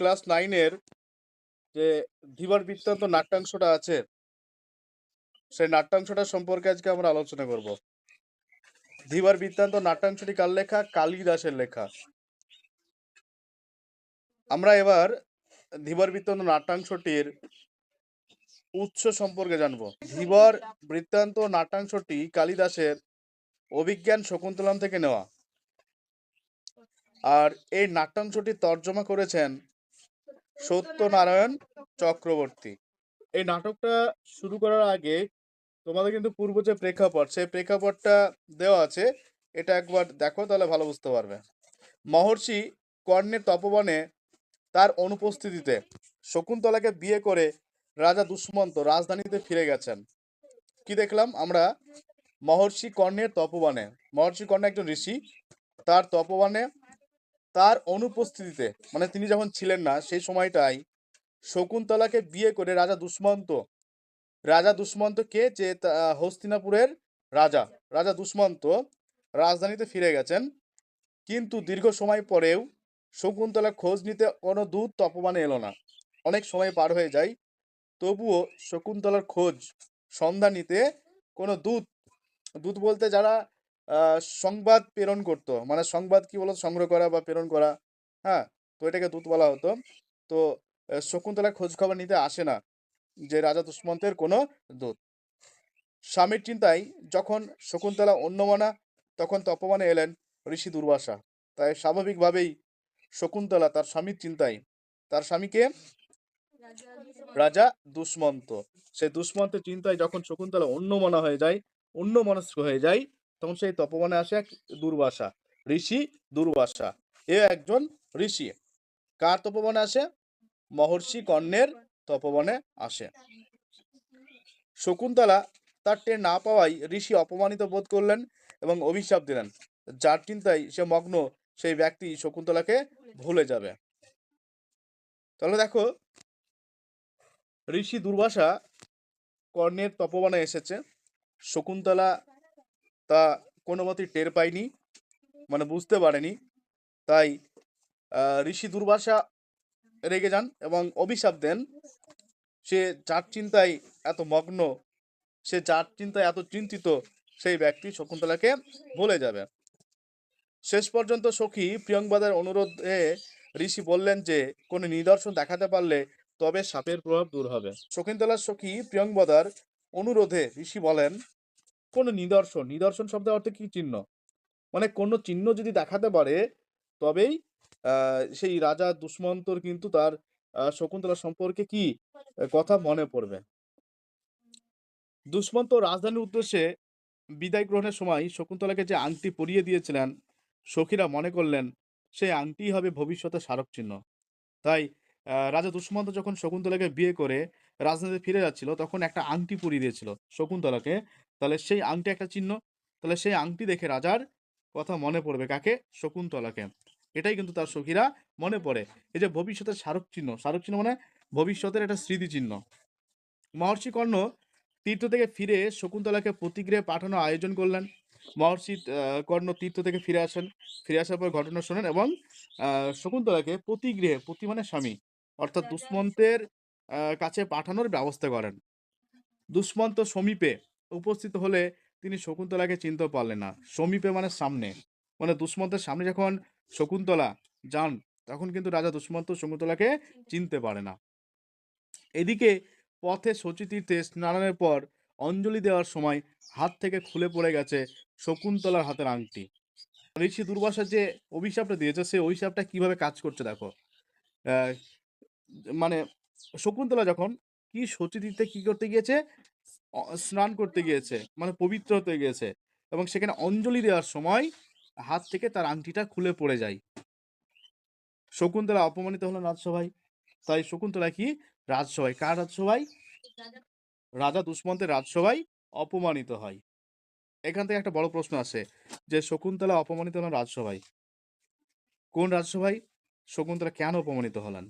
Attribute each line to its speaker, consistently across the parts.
Speaker 1: Class 9-এর যে ধীবর বৃত্তান্ত নাট্যাংশটা আছে, সেই নাট্যাংশটা সম্পর্কে আজকে আমরা আলোচনা করব। ধীবর বৃত্তান্ত নাট্যাংশটি কার লেখা? কালিদাসের লেখা। আমরা এবার ধীবর বৃত্তান্ত নাট্যাংশটির উৎস সম্পর্কে জানব। ধীবর বৃত্তান্ত নাট্যাংশটি কালিদাসের অভিজ্ঞান শকুন্তলম থেকে নেওয়া। আর এই নাট্যাংশটি তর্জমা করেছেন সত্যনারায়ণ চক্রবর্তী। এই নাটকটা শুরু করার আগে তোমাদের কিন্তু পূর্ব যে প্রেক্ষাপট, সেই প্রেক্ষাপটটা দেওয়া আছে, এটা একবার দেখো, তাহলে ভালো বুঝতে পারবে। মহর্ষি কর্ণের তপবনে তার অনুপস্থিতিতে শকুন্তলাকে বিয়ে করে রাজা দুষ্মন্ত রাজধানীতে ফিরে গেছেন। কি দেখলাম আমরা? মহর্ষি কর্ণের তপবনে, মহর্ষি কর্ণ একজন ঋষি, তার তপবনে তার অনুপস্থিতিতে, মানে তিনি যখন ছিলেন না সেই সময়টাই শকুন্তলাকে বিয়ে করে রাজা দুষ্মন্ত কে, যে হস্তিনাপুরের রাজা, রাজা দুষ্মন্ত রাজধানীতে ফিরে গেছেন। কিন্তু দীর্ঘ সময় পরেও শকুন্তলা খোঁজ নিতে কোনো দূত তপবনে এলো না। অনেক সময় পার হয়ে যায়, তবুও শকুন্তলার খোঁজ সন্ধান নিতে কোনো দূত, দূত বলতে যারা সংবাদ প্রেরণ করতো, মানে সংবাদ কি বলতো, সংগ্রহ করা বা প্রেরণ করা, হ্যাঁ, তো এটাকে দূত বলা হতো। তো শকুন্তলা খোঁজ খবর নিতে আসে না, যে রাজা দুষ্মন্তের কোনো দূত। স্বামীর চিন্তায় যখন শকুন্তলা অন্যমনা, তখন তপবনে এলেন ঋষি দুর্বাসা। তাই স্বাভাবিকভাবেই শকুন্তলা তার স্বামীর চিন্তায়, তার স্বামীকে রাজা দুষ্মন্ত, সেই দুষ্মন্তের চিন্তায় যখন শকুন্তলা অন্যমনা হয়ে যায়, অন্যমনস্ক হয়ে যায়, তখন সেই তপবনে আসে এক দুর্বাসা, ঋষি দুর্বাসা। এ একজন ঋষি। কার তপবনে আসে? মহর্ষি কর্ণের তপবনে আসে। শকুন্তলা তার টের না পাওয়ায় ঋষি অপমানিত বোধ করলেন এবং অভিশাপ দিলেন। যার চিন্তায় সে মগ্ন, সেই ব্যক্তি শকুন্তলাকে ভুলে যাবে। তাহলে দেখো, ঋষি দুর্বাসা কর্ণের তপবনে এসেছে, শকুন্তলা তা কোনো মতেই টের পায়নি, মানে বুঝতে পারেনি। তাই ঋষি দুর্বাসা রেগে যান এবং অভিশাপ দেন, সে যার চিন্তায় এত মগ্ন, সে যার চিন্তায় এত চিন্তিত, সেই ব্যক্তি শকুন্তলাকে ভুলে যাবে। শেষ পর্যন্ত সখী প্রিয়ংবদার অনুরোধে ঋষি বললেন যে কোনো নিদর্শন দেখাতে পারলে তবে সাপের প্রভাব দূর হবে। শকুন্তলার সখী প্রিয়ংবদার অনুরোধে ঋষি বলেন কোনো নিদর্শন, নিদর্শন শব্দের অর্থ কি? চিহ্ন, মানে কোনো চিহ্ন যদি দেখাতে পারে তবেই সেই রাজা দুষ্মন্তর কিন্তু তার শকুন্তলা সম্পর্কে কি কথা মনে পড়বে। দুষ্মন্ত রাজধানীর উদ্দেশ্যে বিদায় গ্রহণের সময় শকুন্তলাকে যে আংটি পরিয়ে দিয়েছিলেন, সখীরা মনে করলেন সেই আংটি হবে ভবিষ্যতের স্মারক চিহ্ন। তাই রাজা দুষ্মন্ত যখন শকুন্তলাকে বিয়ে করে রাজধানীতে ফিরে যাচ্ছিল, তখন একটা আংটি পরিয়ে দিয়েছিল শকুন্তলাকে। তাহলে সেই আংটি একটা চিহ্ন, তাহলে সেই আংটি দেখে রাজার কথা মনে পড়বে কাকে? শকুন্তলাকে। এটাই কিন্তু তার সখীরা মনে পড়ে। এই যে ভবিষ্যতের স্মারক চিহ্ন, স্মারক চিহ্ন মানে ভবিষ্যতের একটা স্মৃতিচিহ্ন। মহর্ষি কর্ণ তীর্থ থেকে ফিরে শকুন্তলাকে প্রতিগৃহে পাঠানোর আয়োজন করলেন। মহর্ষি কর্ণ তীর্থ থেকে ফিরে আসেন, ফিরে আসার পর ঘটনা শোনেন এবং শকুন্তলাকে প্রতিগৃহে, প্রতি মানে স্বামী, অর্থাৎ দুষ্মন্তের কাছে পাঠানোর ব্যবস্থা করেন। দুষ্মন্ত সমীপে উপস্থিত হলে তিনি শকুন্তলাকে চিনতে পারলেন না। সমীপে মানে সামনে, মানে দুষ্মন্তের সামনে যখন শকুন্তলা যান, তখন কিন্তু রাজা দুষ্মন্ত শকুন্তলাকে চিনতে পারে না। এদিকে পথে শচীতীর্থে স্নানের পর অঞ্জলি দেওয়ার সময় হাত থেকে খুলে পড়ে গেছে শকুন্তলার হাতের আংটি। ঋষি দুর্বাসা যে অভিশাপটা দিয়েছে, সেই অভিশাপটা কিভাবে কাজ করছে দেখো। আহ, মানে শকুন্তলা যখন কি শচীতীর্থে কি করতে গিয়েছে, স্নান করতে গিয়েছে, মানে পবিত্র হতে গিয়েছে, এবং সেখানে অঞ্জলি দেওয়ার সময় হাত থেকে তার আংটিটা খুলে পড়ে যায়। শকুন্তলা অপমানিত হলেন রাজসভায়। তাই শকুন্তলা কি রাজসভায়, কার রাজসভায়? রাজা দুষ্মন্তের রাজসভায় অপমানিত হয়। এখান থেকে একটা বড় প্রশ্ন আসে যে শকুন্তলা অপমানিত হলেন রাজসভায়, কোন রাজসভায়? শকুন্তলা কেন অপমানিত হলেন?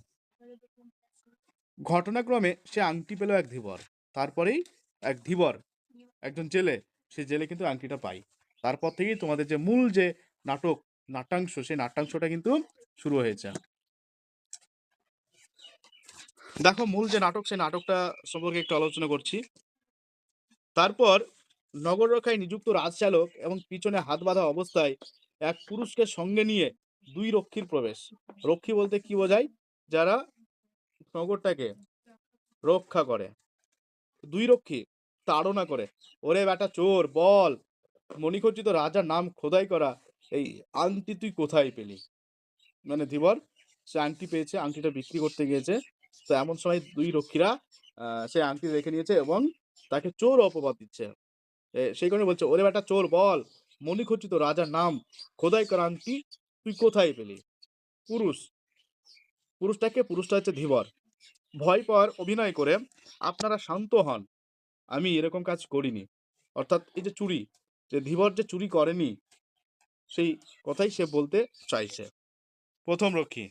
Speaker 1: ঘটনাক্রমে সে আংটি পেল এক ধীবর, তারপরেই এক ধীবর, একজন জেলে, সে জেলে কিন্তু আংটিটা পায়। তারপর থেকেই তোমাদের যে মূল যে নাটক, নাট্যাংশ, সেই নাট্যাংশটা কিন্তু শুরু হয়েছে। দেখো মূল যে নাটক সেই নাটকটা সম্পর্কে একটু আলোচনা করছি। তারপর নগর রক্ষায় নিযুক্ত রাজচালক এবং পিছনে হাত বাঁধা অবস্থায় এক পুরুষকে সঙ্গে নিয়ে দুই রক্ষীর প্রবেশ। রক্ষী বলতে কি বোঝায়? যারা নগরটাকে রক্ষা করে। দুই রক্ষী তাড়না করে, ওরে বেটা চোর, বল মণিখচিত রাজার নাম খোদাই করা এই আংটি তুই কোথায় পেলি? মানে ধীবর সে আংটি পেয়েছে, আংটিটা বিক্রি করতে গিয়েছে। তো এমন সময় দুই রক্ষীরা সে আংটি রেখে নিয়েছে এবং তাকে চোর অপবাদ দিচ্ছে। সেই কারণে বলছে, ওরে বেটা চোর, বল মণিখচিত রাজার নাম খোদাই করা আংটি তুই কোথায় পেলি? পুরুষ, পুরুষটা হচ্ছে ধীবর। ভয় পাওয়ার অভিনয় করে, আপনারা শান্ত হন, আমি এরকম কাজ করিনি। অর্থাৎ এই যে চুরি, যে ধীবর যে চুরি করেনি সেই কথাই সে বলতে চাইছে। প্রথম রক্ষী,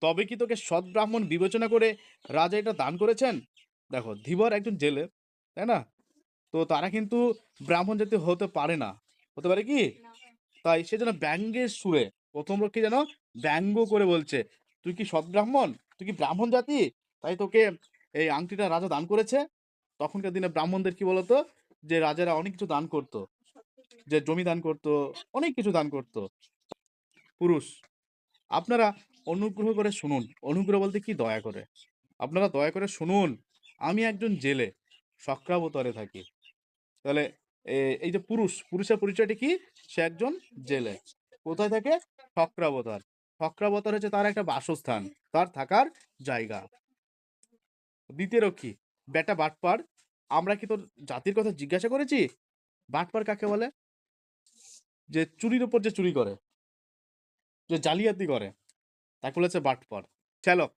Speaker 1: তবে কি তোকে সৎ ব্রাহ্মণ বিবেচনা করে রাজা এটা দান করেছেন? দেখো ধীবর একজন জেলে, তাই না? তো তারা কিন্তু ব্রাহ্মণ জাতি হতে পারে না। হতে পারে কি? তাই সে যেন ব্যঙ্গের সুরে, প্রথম রক্ষী যেন ব্যঙ্গ করে বলছে, তুই কি সৎ ব্রাহ্মণ, তুই কি ব্রাহ্মণ জাতি, তাই তোকে এই আংটিটা রাজা দান করেছে। তখনকার দিনে ব্রাহ্মণদের কি বলতো, যে রাজারা অনেক কিছু দান করতো, যে জমি দান করতো, অনেক কিছু দান করতো। পুরুষ, আপনারা অনুগ্রহ করে শুনুন। অনুগ্রহ বলতে কি? দয়া করে। আপনারা দয়া করে শুনুন, আমি একজন জেলে, সক্রাবতরে থাকি। তাহলে এই যে পুরুষের পরিচয়টা কি? সে একজন জেলে। কোথায় থাকে? সক্রাবতার। সক্রাবতার হচ্ছে তার একটা বাসস্থান, তার থাকার জায়গা। দ্বিতীয় রক্ষী, বেটা বাটপার, আমরা কি তোর জাতির কথা জিজ্ঞাসা করেছি? বাটপার কাকে বলে? যে চুরির উপর যে চুরি করে, যে জালিয়াতি করে, তাকে বলেছে বাটপার। চালক,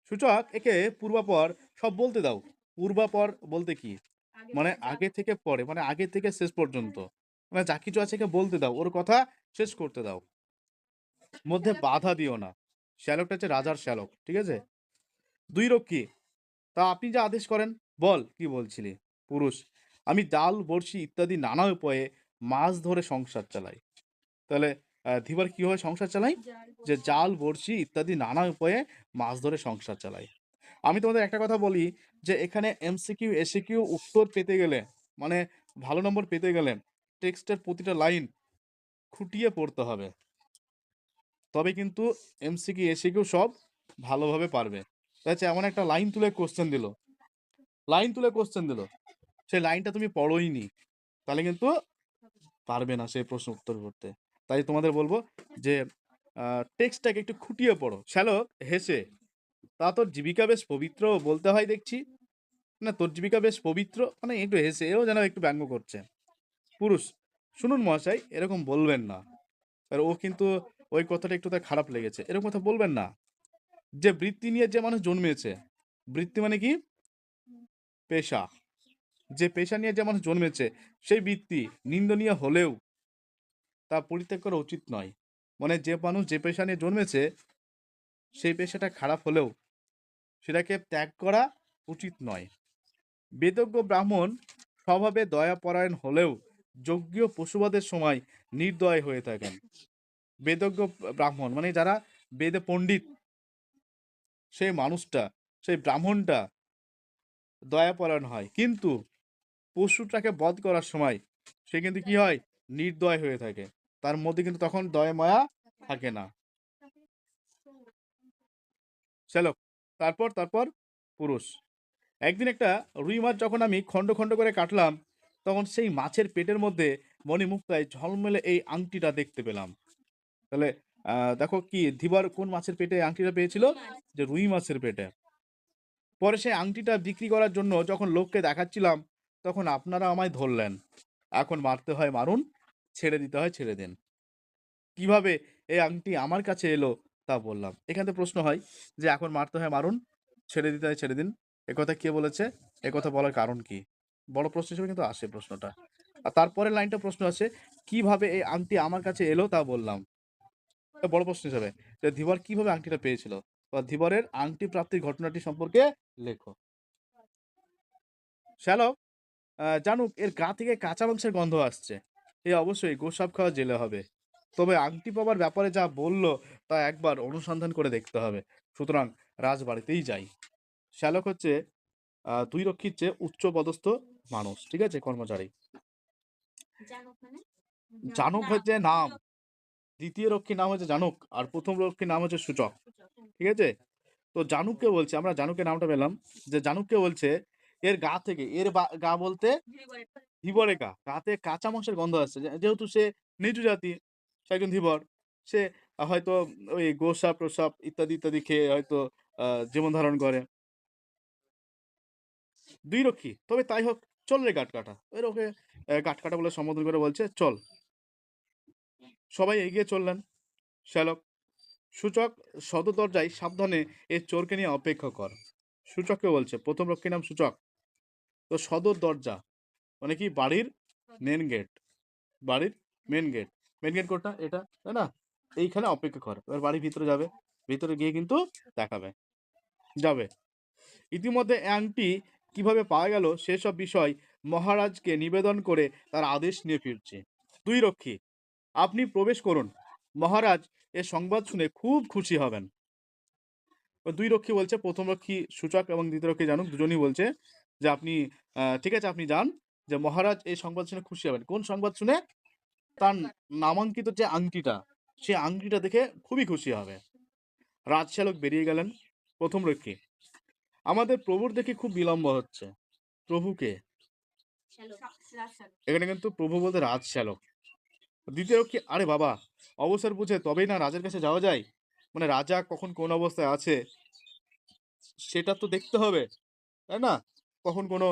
Speaker 1: সূচক, একে পূর্বাপর সব বলতে দাও। পূর্বাপর বলতে কি? মানে আগে থেকে পরে, মানে আগে থেকে শেষ পর্যন্ত, মানে যা কিছু আছে একে বলতে দাও, ওর কথা শেষ করতে দাও, মধ্যে বাধা দিও না। শ্যালকটা হচ্ছে রাজার শ্যালক, ঠিক আছে? দুই রক্ষী, তা আপনি যা আদেশ করেন, বল কি বলছিলি? পুরুষ, আমি জাল বড়শি ইত্যাদি নানা উপায়ে মাছ ধরে সংসার চালাই। তাহলে ধীবর কিভাবে সংসার চালাই? যে জাল বড়শি ইত্যাদি নানা উপায়ে মাছ ধরে সংসার চালাই। আমি তোমাদের একটা কথা বলি, যে এখানে এমসিকিউ এসিকিউ উত্তর পেতে গেলে, মানে ভালো নম্বর পেতে গেলে টেক্সটের প্রতিটা লাইন খুঁটিয়ে পড়তে হবে, তবে কিন্তু এমসিকিউ এসিকিউ সব ভালোভাবে পারবে। আচ্ছা, এমন একটা লাইন তুলে কোশ্চেন দিল, সেই লাইনটা তুমি পড়োইনি, তাহলে কিন্তু পারবে না সেই প্রশ্ন উত্তর করতে। তাই তোমাদের বলবো যে টেক্সটটাকে একটু খুঁটিয়ে পড়ো। শ্যালক হেসে, তা তোর জীবিকা বেশ পবিত্র বলতে হয় দেখছি। না, তোর জীবিকা বেশ পবিত্র, মানে একটু হেসে, এও যেন একটু ব্যঙ্গ করছে। পুরুষ, শুনুন মহাশয়, এরকম বলবেন না। আর ও কিন্তু ওই কথাটা একটু তার খারাপ লেগেছে, এরকম কথা বলবেন না। যে বৃত্তি নিয়ে যে মানুষ জন্মেছে, বৃত্তি মানে কি? পেশা। যে পেশা নিয়ে যে মানুষ জন্মেছে, সেই বৃত্তি নিন্দনীয় হলেও তা পরিত্যাগ করা উচিত নয়। মানে যে মানুষ যে পেশা নিয়ে জন্মেছে, সেই পেশাটা খারাপ হলেও সেটাকে ত্যাগ করা উচিত নয়। বেদজ্ঞ ব্রাহ্মণ স্বভাবে দয়াপরায়ণ হলেও যজ্ঞীয় পশুবধের সময় নির্দয় হয়ে থাকেন। বেদজ্ঞ ব্রাহ্মণ মানে যারা বেদে পণ্ডিত, সেই মানুষটা, সেই ব্রাহ্মণটা দয়াপরায়ণ হয়, কিন্তু পশুটাকে বধ করার সময় সে কিন্তু কি হয়? নির্দয় হয়ে থাকে। তার মধ্যে কিন্তু তখন দয়া মায়া থাকে না। চলো, তারপর পুরুষ, একদিন একটা রুই মাছ যখন আমি খণ্ড খণ্ড করে কাটলাম, তখন সেই মাছের পেটের মধ্যে মণিমুক্তায় ঝলমেলে এই আংটিটা দেখতে পেলাম। তাহলে দেখো কি ধীবর কোন মাছের পেটে আংটিটা পেয়েছিল? যে রুই মাছের পেটে। পরে সেই আংটিটা বিক্রি করার জন্য যখন লোককে দেখাচ্ছিলাম, তখন আপনারা আমায় ধরলেন। এখন মারতে হয় মারুন, ছেড়ে দিতে হয় ছেড়ে দিন। কিভাবে এই আংটি আমার কাছে এলো তা বললাম। এখান থেকে প্রশ্ন হয় যে এখন মারতে হয় মারুন, ছেড়ে দিতে হয় ছেড়ে দিন, একথা কে বলেছে? একথা বলার কারণ কি? বড় প্রশ্ন হিসেবে কিন্তু আসে প্রশ্নটা। আর তারপরের লাইনটা প্রশ্ন আছে, কিভাবে এই আংটি আমার কাছে এলো তা বললাম। এটা বড় প্রশ্ন হিসেবে, যে ধীবর কিভাবে আংটিটা পেয়েছিল, বা ধীবরের আংটি প্রাপ্তির ঘটনাটি সম্পর্কে লেখো। শ্যালক জানুক এর গা থেকে কাঁচা মাংসের গন্ধ আসছে, এ অবশ্যই গোসাপ খাওয়া জেলে হবে। তবে আংটি পাওয়ার ব্যাপারে যা বলল তা একবার অনুসন্ধান করে দেখতে হবে। সুতরাং রাজবাড়িতেই যাই। শ্যালক হচ্ছে দুই রক্ষীর চেয়ে উচ্চ পদস্থ মানুষ, ঠিক আছে, কর্মচারী। জানুক হচ্ছে নাম, দ্বিতীয় রক্ষীর নাম হচ্ছে জানুক, আর প্রথম রক্ষীর নাম হচ্ছে সূচক, ঠিক আছে। তো জানুককে বলছে, আমরা জানুকের নামটা পেলাম, যে জানুককে বলছে এর গা থেকে, এর গা বলতে ধীবরের গাতে কাঁচা মাংসের গন্ধ আসছে, যেহেতু সে নিচু জাতি, সে একজন ধীবর, সে হয়তো ওই গোসাপ প্রসাব ইত্যাদি ইত্যাদি খেয়ে হয়তো জীবন ধারণ করে। দুই রক্ষী, তবে তাই হোক, চল রে গাট কাটা, এর ওকে গাট কাটা বলে সম্বোধন করে বলছে চল। সবাই এগিয়ে চললেন। শ্যালক, সূচক সদর দরজায় সাবধানে এ চোরকে নিয়ে অপেক্ষা কর। সূচককে বলছে, প্রথম রক্ষীর নাম সূচক। তো সদর দরজা মানে কি, বাড়ির মেন গেট, বাড়ির মেন গেট, মেন গেট কোনটা, এটা, তাই না? এইখানে অপেক্ষা কর। এবার বাড়ির ভিতরে যাবে, ভিতরে গিয়ে কিন্তু দেখাবে যাবে। ইতিমধ্যে আংটি কিভাবে পাওয়া গেল সেসব বিষয় মহারাজকে নিবেদন করে তার আদেশ নিয়ে ফিরছে। দুই রক্ষী, আপনি প্রবেশ করুন, মহারাজ এ সংবাদ শুনে খুব খুশি হবেন। দুই রক্ষী বলছে, প্রথম রক্ষী সূচক এবং দ্বিতীয় রক্ষী জানুক, দুজনই বলছে যে আপনি ঠিক আছে, আপনি যান, যে মহারাজ এই সংবাদ শুনে খুশি হবেন। কোন সংবাদ শুনে? তার নামাঙ্কিত যে আংটিটা, সে আংটিটা দেখে খুবই খুশি হবে। রাজশ্যালক বেরিয়ে গেলেন। প্রথম রক্ষী, আমাদের প্রভুর দেখে খুব বিলম্ব হচ্ছে। প্রভুকে, এখানে কিন্তু প্রভু বলতে রাজশ্যালক। দ্বিতীয় রক্ষী, আরে বাবা, অবসর বুঝে তবেই না রাজার কাছে যাওয়া যায়, মানে রাজা কখন কোন অবস্থায় আছে সেটা তো দেখতে হবে, তাই না? কখন কোনো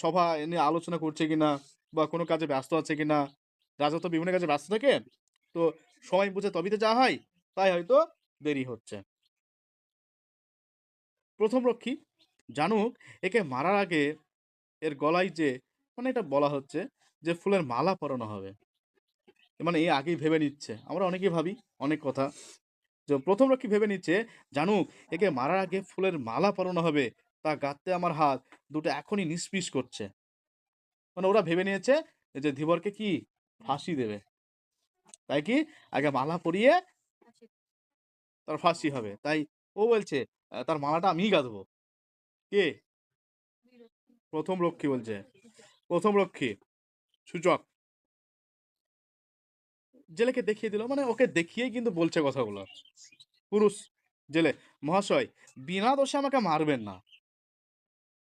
Speaker 1: সভা এনে আলোচনা করছে কিনা, বা কোনো কাজে ব্যস্ত আছে কিনা। রাজা তো বিভিন্ন কাজে ব্যস্ত থাকে, তো সময় বুঝে তবেই তো যাওয়া হয়, তাই হয়তো দেরি হচ্ছে। প্রথম রক্ষী, জানুক একে মারার আগে এর গলায় যে, মানে এটা বলা হচ্ছে যে ফুলের মালা পরানো হবে, মানে এ আগেই ভেবে নিচ্ছে। আমরা অনেকেই ভাবি অনেক কথা, যে প্রথম রক্ষী ভেবে নিচ্ছে জানুক একে মারার আগে ফুলের মালা পরানো হবে, তা গাঁততে আমার হাত দুটো এখনই নিষ্পিস করছে। মানে ওরা ভেবে নিয়েছে যে ধীবরকে কি ফাঁসি দেবে, তাই কি আগে মালা পরিয়ে তার ফাঁসি হবে। তাই ও বলছে তার মালাটা আমিই গাঁথবো। কে? প্রথম রক্ষী বলছে। প্রথম রক্ষী সূচক জেলেকে দেখিয়ে দিল, মানে ওকে দেখিয়েই কিন্তু বলছে কথাগুলো। পুরুষ জেলে, মহাশয় বিনা দোষে আমাকে মারবেন না।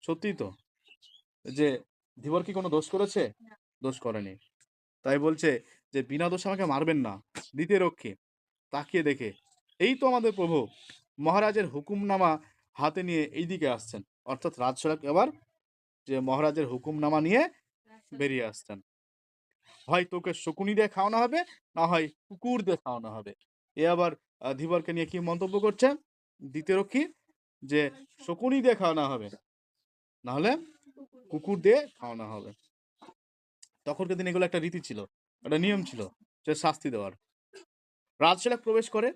Speaker 1: সত্যি তো, যে ধীবর কি কোনো দোষ করেছে? দোষ করেনি, তাই বলছে যে বিনা দোষে আমাকে মারবেন না। দ্বিতীয় রক্ষী তাকিয়ে দেখে, এই তো আমাদের প্রভু মহারাজের হুকুমনামা হাতে নিয়ে এইদিকে আসছেন। অর্থাৎ রাজসেবক এবার যে মহারাজের হুকুমনামা নিয়ে বেরিয়ে আসছেন। হয় তোকে শকুনি দিয়ে খাওয়ানো হবে, না হয় কুকুর দিয়ে খাওয়ানো হবে। এ আবার ধীবরকে নিয়ে কি মন্তব্য করছে দ্বিতীয় রক্ষী, যে শকুনি দিয়ে খাওয়ানো হবে, না হলে কুকুর দিয়ে খাওয়ানো হবে। তখনকার দিনে এগুলো একটা রীতি ছিল, একটা নিয়ম ছিল, যে শাস্তি দেওয়ার। রাজসেবক প্রবেশ করে।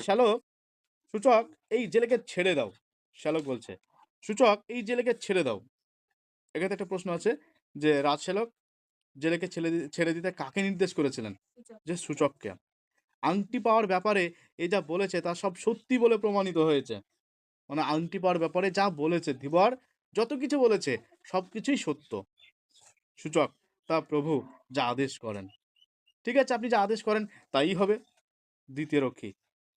Speaker 1: শ্যালক, সূচক এই জেলেকে ছেড়ে দাও। শ্যালক বলছে, সূচক এই জেলেকে ছেড়ে দাও। এখানে একটা প্রশ্ন আছে, যে রাজসেবক জেলেকে ছেড়ে দিতে কাকে নির্দেশ করেছিলেন? যে সূচককে। আংটি পাওয়ার ব্যাপারে এ যা বলেছে তা সব সত্যি বলে প্রমাণিত হয়েছে। মানে আংটি পাওয়ার ব্যাপারে যা বলেছে ধীবর, যত কিছু বলেছে সবকিছুই সত্য। সূচক, তা প্রভু যা আদেশ করেন। ঠিক আছে, আপনি যা আদেশ করেন তাই হবে। দ্বিতীয় রক্ষী,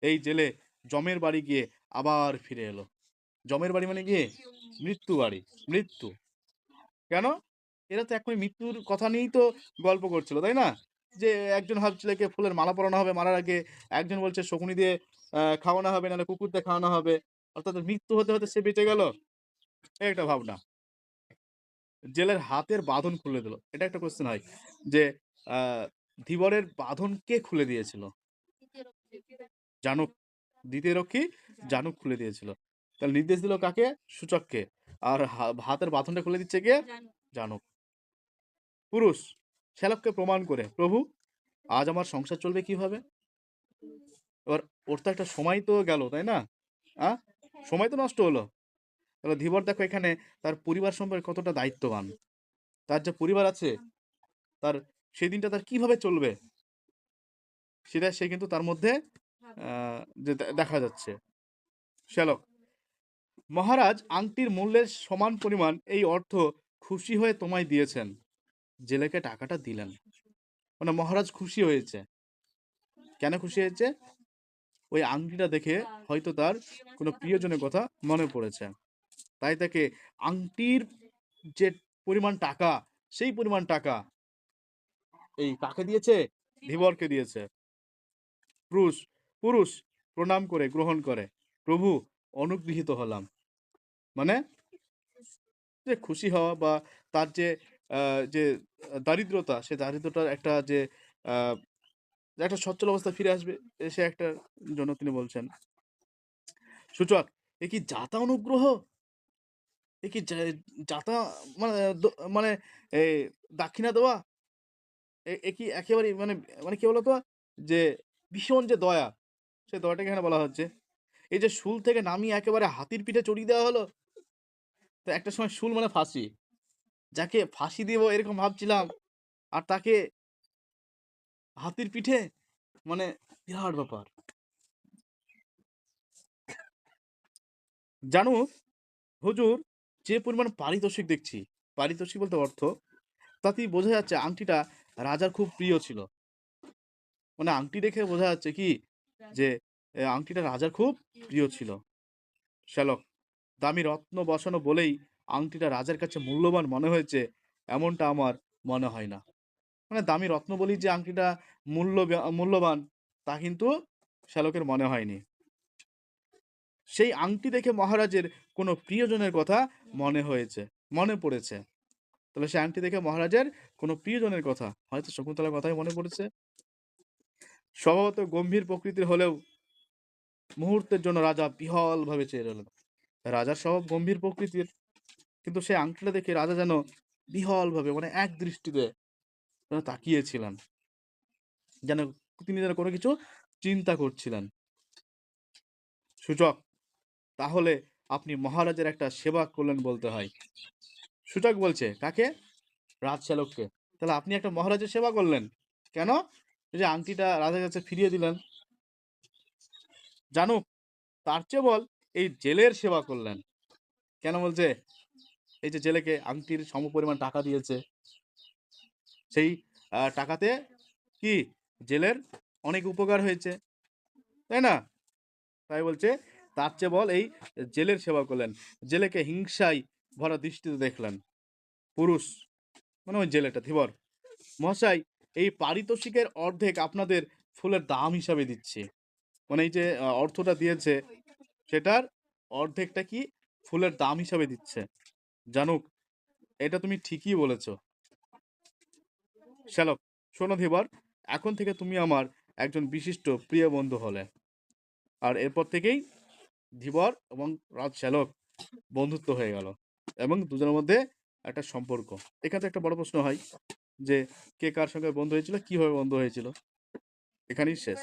Speaker 1: এই জেলে জমের বাড়ি গিয়ে আবার ফিরে এলো। জমের বাড়ি মানে গিয়ে মৃত্যু বাড়ি, মৃত্যু। কেন? এরা তো এখনই মৃত্যুর কথা নিয়েই তো গল্প করছিল, তাই না? যে একজন ভাবছিল একে ফুলের মালা পরানো হবে মারার আগে, একজন বলছে শকুনি দিয়ে খাওয়ানো হবে, নাহলে কুকুর দিয়ে খাওয়ানো হবে। অর্থাৎ মৃত্যু হতে হতে সে বেঁচে গেল, এই একটা ভাবনা। জেলের হাতের বাঁধন খুলে দিল, এটা একটা কোশ্চেন হয়, যে আহ ধীবরের বাঁধন কে খুলে দিয়েছিল? জানুক। দ্বিতীয় রক্ষী জানুক খুলে দিয়েছিল। তাহলে নির্দেশ দিল কাকে? সূচককে। আর হাতের বাঁধনটা খুলে দিচ্ছে কে? জানুক। পুরুষ শ্যালককে প্রমাণ করে, প্রভু আজ আমার সংসার চলবে কিভাবে? এবার ওর তো একটা সময় তো গেল, তাই না? সময় তো নষ্ট হলো। তাহলে ধীবর দেখো এখানে তার পরিবার সম্পর্কে কতটা দায়িত্ববান। তার যে পরিবার আছে, তার সেই দিনটা তার কিভাবে চলবে, সেটা সে কিন্তু তার মধ্যে যে দেখা যাচ্ছে। শ্যালক: মহারাজ আংটির মূল্যের সমান পরিমাণ এই অর্থ খুশি হয়ে তোমায় দিয়েছেন। জেলেকে টাকাটা দিলেন। মানে মহারাজ খুশি হয়েছে। কেন খুশি হয়েছে? ওই আংটিটা দেখে হয়তো তার কোনো প্রিয়জনের কথা মনে পড়েছে। তাই তাকে আংটির যে পরিমাণ টাকা, সেই পরিমাণ টাকা এই কাকে দিয়েছে? ধীবরকে দিয়েছে। পুরুষ পুরুষ প্রণাম করে গ্রহণ করে, প্রভু অনুগৃহীত হলাম। মানে যে খুশি হওয়া বা তার যে দারিদ্রতা, সে দারিদ্রতার একটা একটা সচ্ছল অবস্থা ফিরে আসবে, সে একটা জন্য তিনি বলছেন। সূচক: এ কি যাতা অনুগ্রহ? এ কি যাতা মানে মানে এই দাক্ষিণা দেওয়া? এ কি একেবারেই মানে মানে কি বলতো, যে ভীষণ যে দয়া, সে দয়াটাকে এখানে বলা হচ্ছে। এই যে শুল থেকে নামিয়ে একেবারে হাতির পিঠে চড়িয়ে দেওয়া হলো। তো একটা সময় শুল মানে ফাঁসি, যাকে ফাঁসি দিব এরকম ভাবছিলাম, আর তাকে হাতির পিঠে, মানে বিরাট ব্যাপার। জানো হুজুর, যে পরিমাণ পারিতোষিক দেখছি, পারিতোষিক বলতে অর্থ, তাতেই বোঝা যাচ্ছে আংটিটা রাজার খুব প্রিয় ছিল। মানে আংটি দেখে বোঝা যাচ্ছে কি যে আংটিটা রাজার খুব প্রিয় ছিল। শ্যালক: দামি রত্ন বসানো বলেই আংটিটা রাজার কাছে মূল্যবান মনে হয়েছে, এমনটা আমার মনে হয় না। মানে দামি রত্ন বলেই যে আংটিটা মূল্যবান, তা কিন্তু শ্যালকের মনে হয়নি। সেই আংটি দেখে মহারাজের কোনো প্রিয়জনের কথা মনে হয়েছে, মনে পড়েছে। তাহলে সেই আংটি দেখে মহারাজের কোনো প্রিয়জনের কথা, হয়তো শকুন্তলার কথাই মনে পড়েছে। স্বভাবত গম্ভীর প্রকৃতির হলেও মুহূর্তের জন্য রাজা বিহল ভাবে চেয়ে রইলেন। রাজার স্বভাব গম্ভীর প্রকৃতির, কিন্তু সেই আংটিটা দেখে রাজা যেন বিহল ভাবে, মানে এক দৃষ্টিতে যেন তাকিয়েছিলেন, যেন তিনি যেন কোনো কিছু চিন্তা করছিলেন। সূচক: তাহলে আপনি মহারাজের একটা সেবা করলেন বলতে হয়। সূচক বলছে কাকে? রাজশ্যালককে। তাহলে আপনি একটা মহারাজের সেবা করলেন কেন? এই যে আংটিটা রাজার কাছে ফিরিয়ে দিলেন। জানুক, তার চেয়ে বল এই জেলের সেবা করলেন। কেন বলছে? এই যে জেলেকে আংটির সমপরিমাণ টাকা দিয়েছে, সেই টাকাতে কি জেলের অনেক উপকার হয়েছে, তাই না? তাই বলছে তার চেয়ে বল এই জেলের সেবা করলেন। জেলেকে হিংসায় ভরা দৃষ্টিতে দেখলেন। পুরুষ মানে ওই জেলেটা ধীবর: মহাশয়, এই পারিতোষিকের অর্ধেক আপনাদের ফুলের দাম হিসাবে দিচ্ছি। মানে এই যে অর্থটা দিয়েছে, সেটার অর্ধেকটা কি ফুলের দাম হিসাবে দিচ্ছে। জানুক, এটা তুমি ঠিকই বলেছ। শ্যালক: শোনো ধীবর, এখন থেকে তুমি আমার একজন বিশিষ্ট প্রিয় বন্ধু হলে। আর এরপর থেকেই ধীবর এবং শ্যালক বন্ধুত্ব হয়ে গেল, এবং দুজনের মধ্যে একটা সম্পর্ক। এখান থেকে একটা বড় প্রশ্ন হয় যে কে কার সঙ্গে বন্ধু হয়েছিল, কিভাবে বন্ধু হয়েছিল। এখানেই শেষ।